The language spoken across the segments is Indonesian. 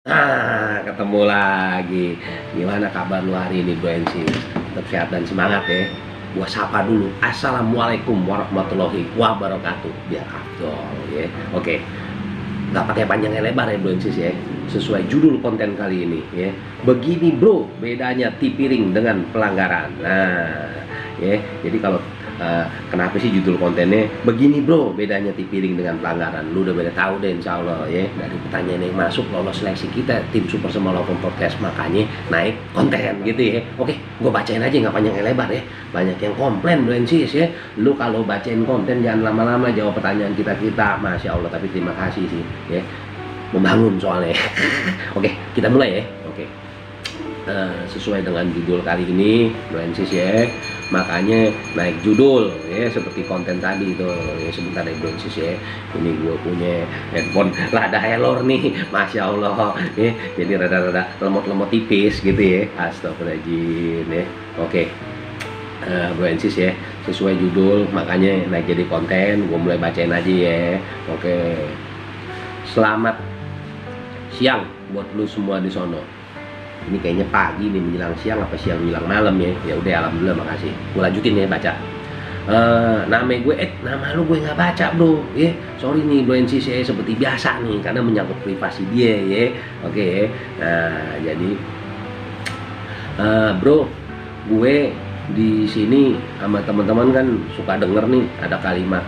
Ketemu lagi. Gimana kabar lu hari ini, Bro NC? Tetap sehat dan semangat ya. Gua sapa dulu. Assalamualaikum warahmatullahi wabarakatuh. Biar afdol ya. Oke. Nggak pakai panjang lebar ya, Bro NC ya. Sesuai judul konten kali ini ya. Begini, Bro, bedanya tipiring dengan pelanggaran. Nah, ya. Jadi kalau kenapa sih judul kontennya begini, Bro, bedanya tipiring dengan pelanggaran? Lu udah pada tahu deh, insya Allah ya, dari pertanyaan yang masuk lolos seleksi kita tim Super Semala Open Podcast, makanya naik konten gitu ya. Oke, gue bacain aja nggak panjang lebar ya. Banyak yang komplain, Bro NCS ya, lu kalau bacain konten jangan lama-lama jawab pertanyaan kita, Masya Allah. Tapi terima kasih sih ya, membangun soalnya. Oke, kita mulai ya. Oke. Sesuai dengan judul kali ini, Bro NCS ya, makanya naik judul ya, seperti konten tadi itu ya. Sebentar ya, Bro NCS ya, ini gue punya handphone rada error nih, Masya Allah ya, jadi rada-rada lemot-lemot tipis gitu ya, astagfirullahaladzim ya. Oke, Bro NCS ya, sesuai judul makanya naik jadi konten, gue mulai bacain aja ya. Oke, selamat siang buat lu semua di sono. Ini kayaknya pagi nih menjelang siang, apa siang menjelang malam ya. Ya udah, alhamdulillah, makasih. Gue lanjutin ya baca. Nama gue, nama lu gue nggak baca, Bro. Ya, sorry nih, Bro NCC, seperti biasa nih, karena menyangkut privasi dia ya. Oke. Nah, jadi Bro, gue di sini sama teman-teman kan suka denger nih ada kalimat,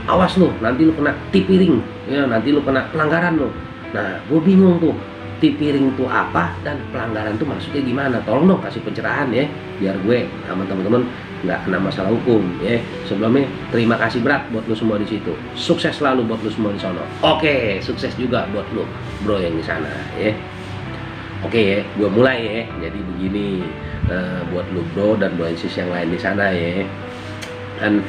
awas lu, nanti lu kena tipiring ya, nanti lu kena pelanggaran lu. Nah, gue bingung tuh, tipiring itu apa dan pelanggaran itu maksudnya gimana? Tolong dong kasih pencerahan ya, biar gue sama teman-teman nggak kena masalah hukum ya. Sebelumnya terima kasih berat buat lu semua di situ. Sukses selalu buat lu semua di sana. Oke, sukses juga buat lu, Bro, yang di sana ya. Oke ya, gue mulai ya. Jadi begini, buat lu, Bro, dan Bro NCS yang lain di sana ya. Kan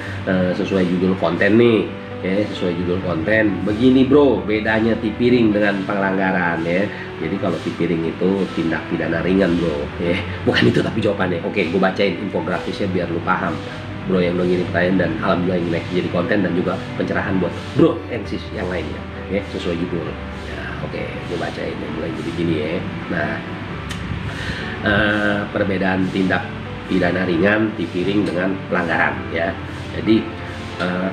sesuai judul konten nih. Ya, sesuai judul konten begini, Bro, bedanya tipiring dengan pelanggaran ya. Jadi kalau tipiring itu tindak pidana ringan, Bro ya. Bukan itu tapi jawabannya. Oke, gue bacain infografisnya biar lu paham, Bro, yang mengirim pertanyaan, dan alhamdulillah ini naik jadi konten dan juga pencerahan buat Bro NCS yang lainnya ya, sesuai judul ya. Oke, gue bacain yang mulai jadi gini ya. Nah, perbedaan tindak pidana ringan tipiring dengan pelanggaran ya. Jadi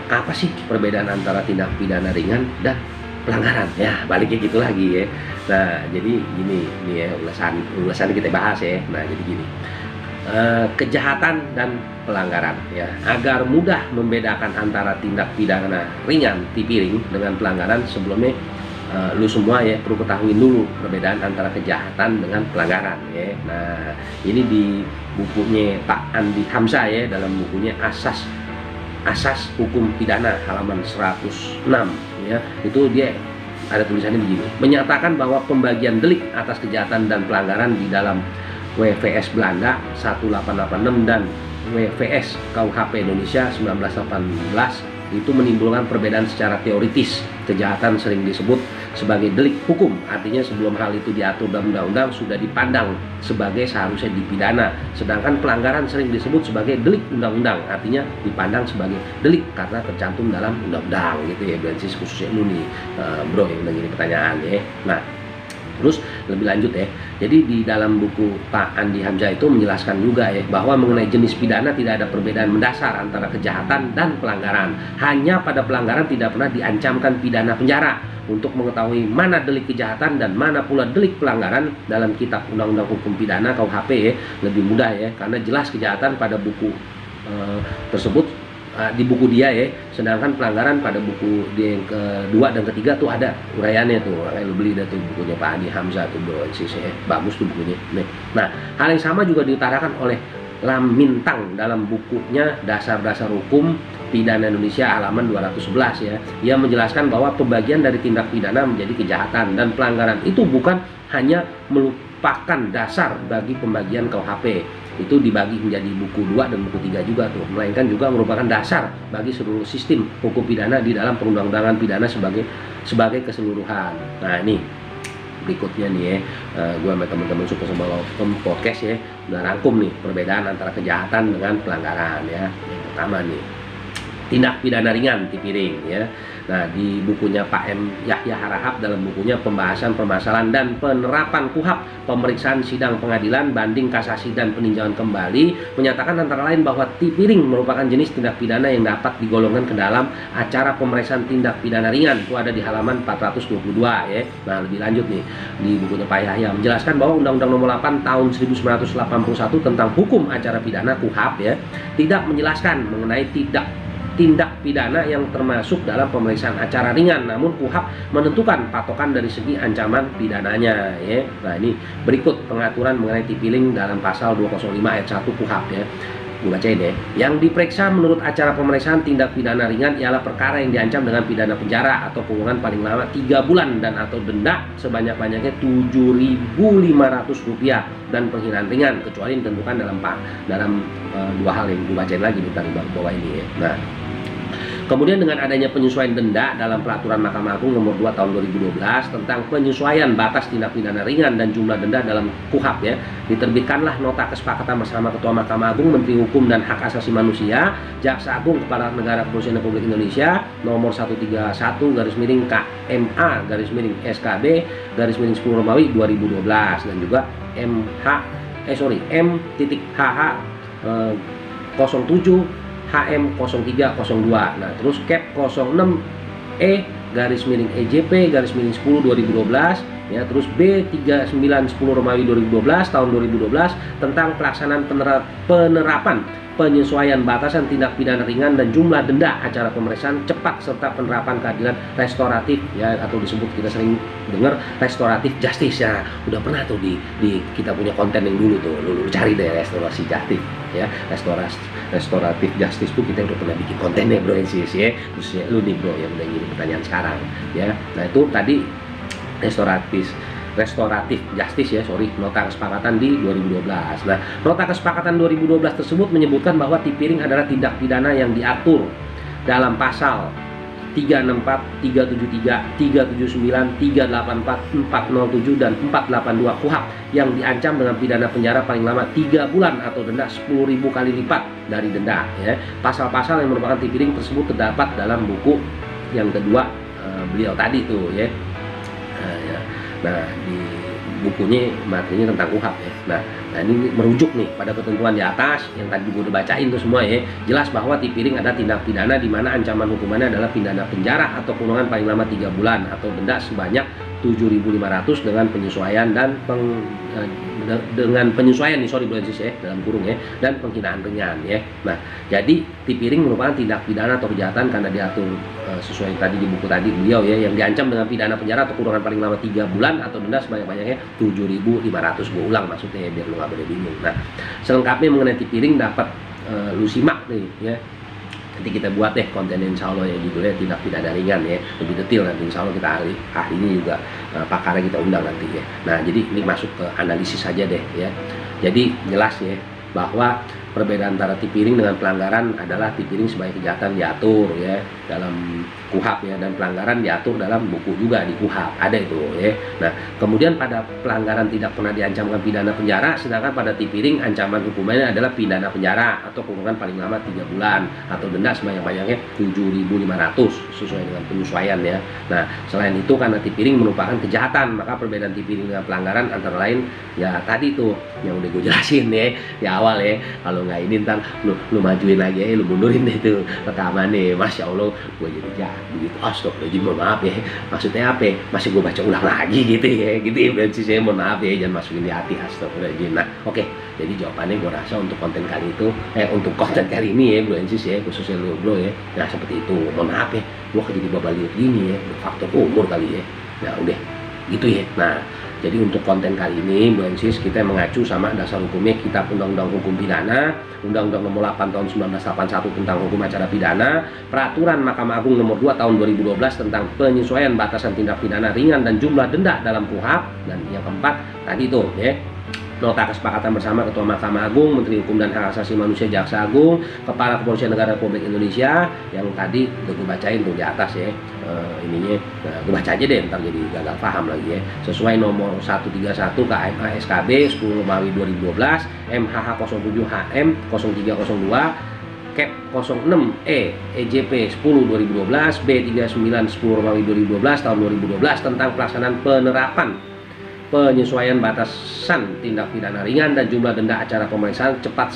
apa sih perbedaan antara tindak pidana ringan dan pelanggaran? Ya, baliknya gitu lagi ya. Nah, jadi gini nih ya, ulasan kita bahas ya. Nah, jadi gini, kejahatan dan pelanggaran ya, agar mudah membedakan antara tindak pidana ringan tipiring dengan pelanggaran. Sebelumnya lu semua ya perlu ketahui dulu perbedaan antara kejahatan dengan pelanggaran ya. Nah, ini di bukunya Pak Andi Hamzah ya, dalam bukunya Asas Hukum Pidana halaman 106 ya, itu dia ada tulisannya begini, menyatakan bahwa pembagian delik atas kejahatan dan pelanggaran di dalam WVS Belanda 1886 dan WVS KUHP Indonesia 1918 itu menimbulkan perbedaan secara teoritis. Kejahatan sering disebut sebagai delik hukum, artinya sebelum hal itu diatur dalam undang-undang sudah dipandang sebagai seharusnya dipidana. Sedangkan pelanggaran sering disebut sebagai delik undang-undang, artinya dipandang sebagai delik karena tercantum dalam undang-undang gitu ya. Berarti khususnya lu nih, Bro, yang mengirim pertanyaan ya. Nah, terus lebih lanjut ya, jadi di dalam buku Pak Andi Hamzah itu menjelaskan juga ya, bahwa mengenai jenis pidana tidak ada perbedaan mendasar antara kejahatan dan pelanggaran. Hanya pada pelanggaran tidak pernah diancamkan pidana penjara. Untuk mengetahui mana delik kejahatan dan mana pula delik pelanggaran dalam kitab Undang-Undang Hukum Pidana KUHP ya, lebih mudah ya, karena jelas kejahatan pada buku tersebut, di buku dia ya, sedangkan pelanggaran pada buku dia yang kedua dan ketiga tuh ada uraiannya tuh. Lu beli dah tuh bukunya Pak Andi Hamzah tuh, Bro NCC, bagus tuh bukunya. Nah, hal yang sama juga diutarakan oleh Lam Mintang dalam bukunya Dasar-Dasar Hukum Pidana Indonesia halaman 211 ya. Ia menjelaskan bahwa pembagian dari tindak pidana menjadi kejahatan dan pelanggaran itu bukan hanya merupakan dasar bagi pembagian KUHP, itu dibagi menjadi buku 2 dan buku 3 juga tuh, melainkan juga merupakan dasar bagi seluruh sistem hukum pidana di dalam perundang-undangan pidana sebagai keseluruhan. Nah, ini berikutnya nih ya, gue sama teman-teman Super Semala Open Podcast ya udah rangkum nih perbedaan antara kejahatan dengan pelanggaran ya. Yang pertama nih, tindak pidana ringan tipiring ya. Nah, di bukunya Pak M. Yahya Harahap dalam bukunya Pembahasan Permasalahan dan Penerapan KUHP, Pemeriksaan Sidang Pengadilan, Banding Kasasi dan Peninjauan Kembali, menyatakan antara lain bahwa tipiring merupakan jenis tindak pidana yang dapat digolongkan ke dalam acara pemeriksaan tindak pidana ringan. Itu ada di halaman 422 ya. Nah, lebih lanjut nih di bukunya Pak Yahya menjelaskan bahwa Undang-Undang Nomor 8 Tahun 1981 tentang Hukum Acara Pidana KUHP ya tidak menjelaskan mengenai tindak pidana yang termasuk dalam pemeriksaan acara ringan, namun KUHP menentukan patokan dari segi ancaman pidananya ya. Nah, ini berikut pengaturan mengenai tipiring dalam pasal 205 ayat 1 KUHP ya. Gue bacain ya. Yang diperiksa menurut acara pemeriksaan tindak pidana ringan ialah perkara yang diancam dengan pidana penjara atau kurungan paling lama 3 bulan dan atau denda sebanyak-banyaknya Rp7.500 dan penghinaan ringan kecuali ditentukan dalam dua hal yang gue bacain lagi di bawah ini ya. Nah, kemudian dengan adanya penyesuaian denda dalam Peraturan Mahkamah Agung Nomor 2 Tahun 2012 tentang penyesuaian batas tindak pidana ringan dan jumlah denda dalam KUHP ya, diterbitkanlah nota kesepakatan bersama Ketua Mahkamah Agung, Menteri Hukum dan Hak Asasi Manusia, Jaksa Agung Kepala Negara Kepolisian Republik Indonesia Nomor 131/KMA/SKB/10 Romawi 2012 dan juga M.HH 07 HM0302. Nah, terus Cap 06E/EJP/10 2012 ya, terus B3910 Romawi 2012 tahun 2012 tentang pelaksanaan penerapan penyesuaian batasan tindak pidana ringan dan jumlah denda acara pemeriksaan cepat serta penerapan keadilan restoratif ya, atau disebut kita sering dengar restoratif justice ya. Udah pernah tuh di kita punya konten yang dulu tuh, lu cari deh restorasi justice ya, restoratif justice tuh kita udah pernah bikin kontennya bro ya, khususnya lu nih bro yang udah ngiri pertanyaan sekarang ya. Nah, itu tadi restoratif justice ya, nota kesepakatan di 2012. Nah, nota kesepakatan 2012 tersebut menyebutkan bahwa tipiring adalah tindak pidana yang diatur dalam pasal 364, 373, 379, 384, 407 dan 482 KUHP yang diancam dengan pidana penjara paling lama 3 bulan atau denda 10.000 kali lipat dari denda ya. Pasal-pasal yang merupakan tipiring tersebut terdapat dalam buku yang kedua beliau tadi tuh ya. Nah, di bukunya materinya tentang KUHP ya. Nah, ini merujuk nih pada ketentuan di atas yang tadi gue udah bacain tuh semua ya. Jelas bahwa tipiring ada tindak pidana di mana ancaman hukumannya adalah pidana penjara atau kurungan paling lama 3 bulan atau denda sebanyak 7.500 dengan penyesuaian dan dalam kurung ya, dan penghinaan ringan ya. Nah, jadi tipiring merupakan tindak pidana atau kejahatan karena diatur sesuai tadi di buku tadi beliau ya, yang diancam dengan pidana penjara atau kurungan paling lama 3 bulan atau denda sebanyak-banyaknya 7.500. Gue ulang maksudnya ya, biar lu nggak boleh bingung. Nah, selengkapnya mengenai tipiring dapat lu simak nih ya. Nanti kita buat deh konten insya Allah yang judulnya tindak pidana ringan ya, lebih detail nanti insya Allah kita ahlinya juga pakarnya kita undang nanti ya. Nah, jadi ini masuk ke analisis saja deh ya. Jadi jelas ya bahwa perbedaan antara tipiring dengan pelanggaran adalah tipiring sebagai kejahatan diatur ya dalam KUHP ya, dan pelanggaran diatur dalam buku juga di KUHP ada itu ya. Nah, kemudian pada pelanggaran tidak pernah diancamkan pidana penjara, sedangkan pada tipiring ancaman hukumannya adalah pidana penjara atau kurungan paling lama 3 bulan atau denda sebanyak-banyaknya 7.500 sesuai dengan penyesuaian ya. Nah, selain itu karena tipiring merupakan kejahatan, maka perbedaan tipiring dengan pelanggaran antara lain ya tadi tuh yang udah gue jelasin ya di awal ya. Kalau nggak ini ntar lu majuin lagi ya, lu mundurin deh tuh rekamannya. Masya Allah, gue jadi jahat begitu. Astagfirullahaladzim, mohon maaf ya. Maksudnya apa? Masih gue baca ulang lagi gitu ya. Gitu ya, berarti saya mohon maaf ya, jangan masukin di hati. Astagfirullahaladzim. Nah, oke. Jadi jawabannya gue rasa untuk konten kali itu, untuk konten kali ini ya, Bro Ensis ya, khususnya lu bro ya. Nah, seperti itu. Mohon maaf ya, gue jadi babaliut gini ya. Faktor umur kali ya. Nah, udah gitu ya. Nah, jadi untuk konten kali ini Bu Ensis kita mengacu sama dasar hukumnya Kitab Undang-Undang Hukum Pidana, Undang-Undang Nomor 8 Tahun 1981 tentang Hukum Acara Pidana, Peraturan Mahkamah Agung Nomor 2 Tahun 2012 tentang penyesuaian batasan tindak pidana ringan dan jumlah denda dalam KUHP, dan yang keempat tadi tuh ya, nota kesepakatan bersama Ketua Mahkamah Agung, Menteri Hukum dan Hak Asasi Manusia, Jaksa Agung, Kepala Kepolisian Negara Republik Indonesia, yang tadi udah gue bacain tuh di atas ya, ininya, nah, gue baca aja deh ntar jadi gagal paham lagi ya. Sesuai nomor 131 KMA SKB 10 Romawi 2012, MHH 07 HM 0302 Cap 06E EJP 10 2012 B39 10 Romawi 2012 tahun 2012 tentang pelaksanaan penerapan penyesuaian batasan tindak pidana ringan dan jumlah denda acara pemeriksaan cepat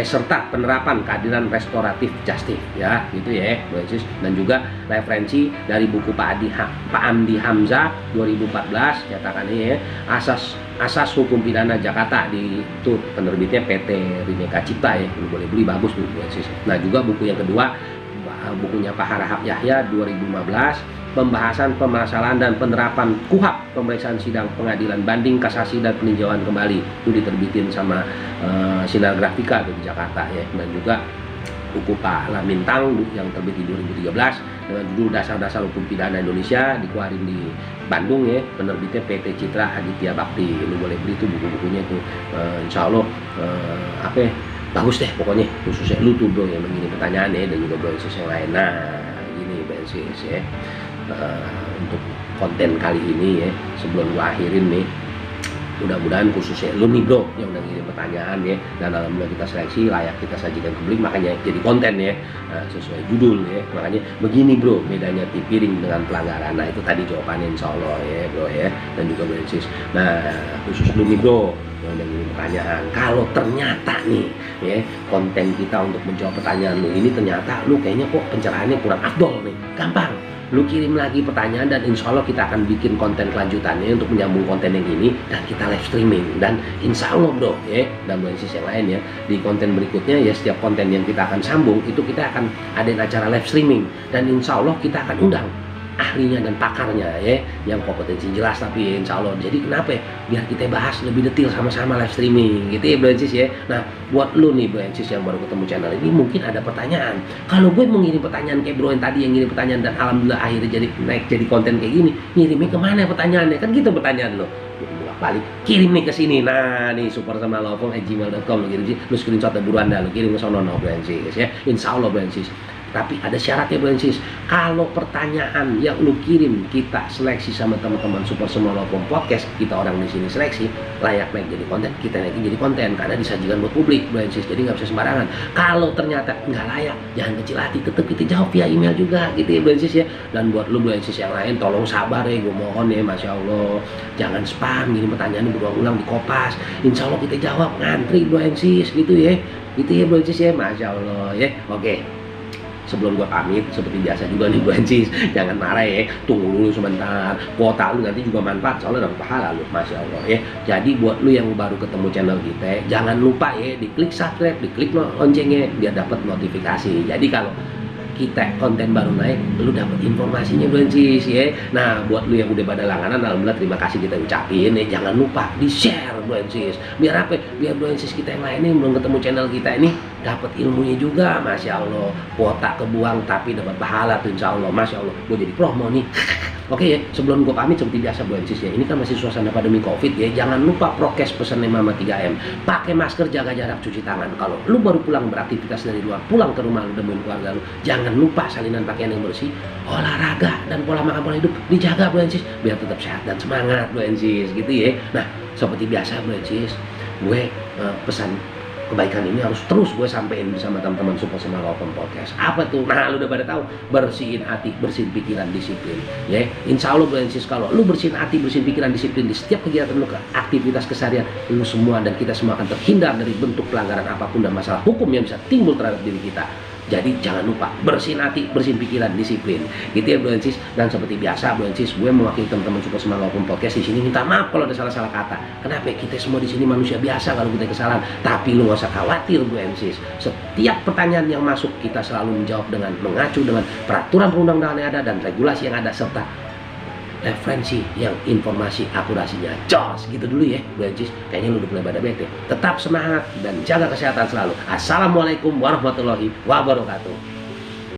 serta penerapan keadilan restoratif justice ya gitu ya dan juga referensi dari buku Pak Andi Hamzah 2014 cetakan ini ya asas hukum pidana Jakarta itu penerbitnya PT Rineka Cipta ya boleh beli bagus tuh. Nah juga buku yang kedua bukunya Pak Harahap Yahya 2015 pembahasan permasalahan dan penerapan KUHP pemeriksaan sidang pengadilan banding kasasi dan peninjauan kembali itu diterbitin sama Sinar Grafika di Jakarta ya dan juga buku Pak Lamintang yang terbit di 2013 dengan judul Dasar-Dasar Hukum Pidana Indonesia dikeluarin di Bandung ya penerbitnya PT Citra Aditya Bakti lu boleh beli itu buku-bukunya itu insya Allah bagus deh pokoknya khususnya lu tuh bro yang begini pertanyaan ya dan juga bro yang lain. Nah ini BNCS ya untuk konten kali ini ya sebelum gua akhirin nih mudah-mudahan khususnya lu nih bro yang udah ngirim pertanyaan ya dan alhamdulillah kita seleksi layak kita sajikan ke publik makanya jadi konten ya sesuai judul ya makanya begini bro bedanya tipiring dengan pelanggaran. Nah itu tadi jawabannya insya Allah ya bro ya dan juga BNCS. Nah khusus lu nih bro yang udah ngirim pertanyaan kalau ternyata nih ya konten kita untuk menjawab pertanyaan lu ini ternyata lu kayaknya kok pencerahannya kurang afdol nih gampang lu kirim lagi pertanyaan dan insya Allah kita akan bikin konten kelanjutannya untuk menyambung konten yang ini dan kita live streaming dan insya Allah bro ya dan BNCS yang lain ya di konten berikutnya ya setiap konten yang kita akan sambung itu kita akan adain acara live streaming dan insya Allah kita akan undang ahlinya dan pakarnya ya yang kompetensi jelas tapi insya Allah jadi kenapa ya biar kita bahas lebih detail sama-sama live streaming gitu ya BNCS ya. Nah buat lu nih BNCS yang baru ketemu channel ini mungkin ada pertanyaan kalau gue mau ngirim pertanyaan kayak bro yang tadi yang ngirim pertanyaan dan alhamdulillah akhirnya jadi naik jadi konten kayak gini ngirimnya kemana pertanyaannya kan gitu pertanyaan lo balik kirim nih ke sini. Nah nih supersamalawful@gmail.com lu screenshot buruan dah lu kirim ke sono BNCS ya insya Allah BNCS. Tapi ada syaratnya BNCS kalau pertanyaan yang lu kirim kita seleksi sama teman-teman Super Semua Lawful Podcast kita orang di sini seleksi layak naik jadi konten kita naikin jadi konten karena disajikan buat publik BNCS jadi nggak bisa sembarangan. Kalau ternyata nggak layak jangan kecil hati tetap kita jawab via email juga gitu ya BNCS ya. Dan buat lu BNCS yang lain tolong sabar ya gue mohon ya Masya Allah jangan spam ngirim pertanyaan berulang-ulang di Kopas insya Allah kita jawab ngantri BNCS gitu ya BNCS ya Masya Allah ya. Oke. Sebelum gua pamit seperti biasa juga nih BNCS jangan marah ya tunggu dulu sebentar kuota lu nanti juga manfaat soalnya dapat pahala lu Masya Allah ya. Jadi buat lu yang baru ketemu channel kita jangan lupa ya diklik subscribe diklik loncengnya biar dapat notifikasi jadi kalau kita konten baru naik lu dapat informasinya BNCS ya. Nah buat lu yang udah pada langganan alhamdulillah terima kasih kita ucapin ya jangan lupa di share BNCS biar apa biar BNCS kita yang lain yang belum ketemu channel kita ini dapat ilmunya juga Masya Allah kuota kebuang tapi dapat pahala tuh Insya Allah Masya Allah gue jadi promo nih. Oke ya sebelum gue pamit seperti biasa BNCS ya ini kan masih suasana pandemi COVID ya jangan lupa prokes pesan 5M 3M pakai masker jaga jarak cuci tangan kalau lu baru pulang beraktivitas dari luar pulang ke rumah lu demuin keluarga lu jangan lupa salinan pakaian yang bersih olahraga dan pola makan pola hidup dijaga BNCS biar tetap sehat dan semangat BNCS gitu ya. Nah seperti biasa BNCS gue pesan kebaikan ini harus terus gue sampein bersama teman-teman Super Semua Lawful Podcast. Apa tuh? Nah lu udah pada tahu bersihin hati bersihin pikiran disiplin ya insya Allah BNCS kalau lu bersihin hati bersihin pikiran disiplin di setiap kegiatan lu aktivitas keseharian lu semua dan kita semua akan terhindar dari bentuk pelanggaran apapun dan masalah hukum yang bisa timbul terhadap diri kita. Jadi jangan lupa bersihin hati, bersihin pikiran, disiplin. Gitu ya BNCS. Dan seperti biasa BNCS, gue mewakili teman-teman Super Semua Lawful Podcast di sini minta maaf kalau ada salah-salah kata. Kenapa? Kita semua di sini manusia biasa kalau kita kesalahan. Tapi lu gak usah khawatir BNCS. Setiap pertanyaan yang masuk kita selalu menjawab dengan mengacu dengan peraturan perundang-undangan yang ada dan regulasi yang ada serta referensi yang informasi akurasinya jos gitu dulu ya BNCS. Kayaknya lu udah mulai pada bete. Tetap semangat dan jaga kesehatan selalu. Assalamualaikum warahmatullahi wabarakatuh.